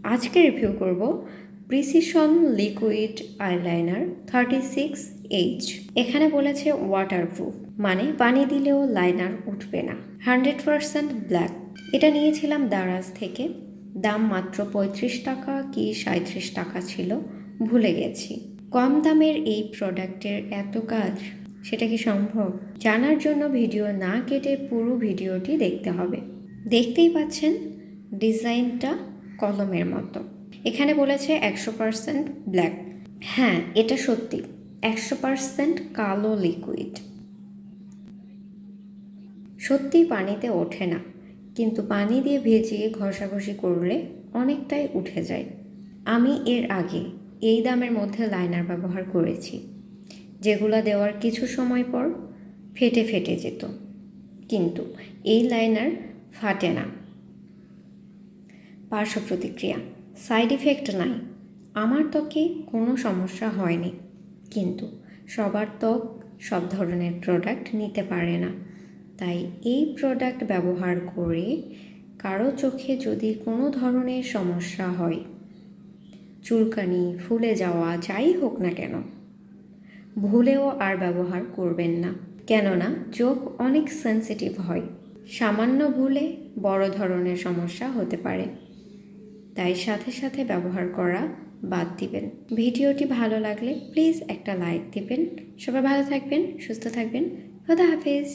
আজকে রিভিউ করব precision liquid eyeliner 36H। এখানে বলেছে ওয়াটারপ্রুফ, মানে পানি দিলেও লাইনার উঠবে না। 100% ব্ল্যাক। এটা নিয়েছিলাম দারাজ থেকে। দাম মাত্র 35 টাকা কি 37 টাকা ছিল, ভুলে গেছি। কম দামের এই প্রোডাক্টের এত কাজ, সেটা কি সম্ভব? জানার জন্য ভিডিও না কেটে পুরো ভিডিওটি দেখতে হবে। দেখতেই পাচ্ছেন ডিজাইনটা কলমের মতো। এখানে বলেছে 100% ব্ল্যাক। হ্যাঁ, এটা সত্যি 100% কালো লিকুইড। সত্যি পানিতে ওঠে না, কিন্তু পানি দিয়ে ভেজিয়ে ঘষাঘষি করলে অনেকটাই উঠে যায়। আমি এর আগে এই দামের মধ্যে লাইনার ব্যবহার করেছি, যেগুলো দেওয়ার কিছু সময় পর ফেটে ফেটে যেত, কিন্তু এই লাইনার ফাটে না। পার্শ্ব প্রতিক্রিয়া, সাইড ইফেক্ট নাই। আমার ত্বকে কোনো সমস্যা হয়নি, কিন্তু সবার ত্বক সব ধরনের প্রোডাক্ট নিতে পারে না। তাই এই প্রোডাক্ট ব্যবহার করে কারো চোখে যদি কোনো ধরনের সমস্যা হয়, চুলকানি, ফুলে যাওয়া, যাই হোক না কেন, ভুলেও আর ব্যবহার করবেন না। কেননা চোখ অনেক সেন্সিটিভ হয়, সামান্য ভুলে বড় ধরনের সমস্যা হতে পারে। তাই সাথে সাথে ব্যবহার করা বাদ দিবেন। ভিডিওটি ভালো লাগলে প্লিজ একটা লাইক দিবেন। সবাই ভালো থাকবেন, সুস্থ থাকবেন। খোদা হাফেজ।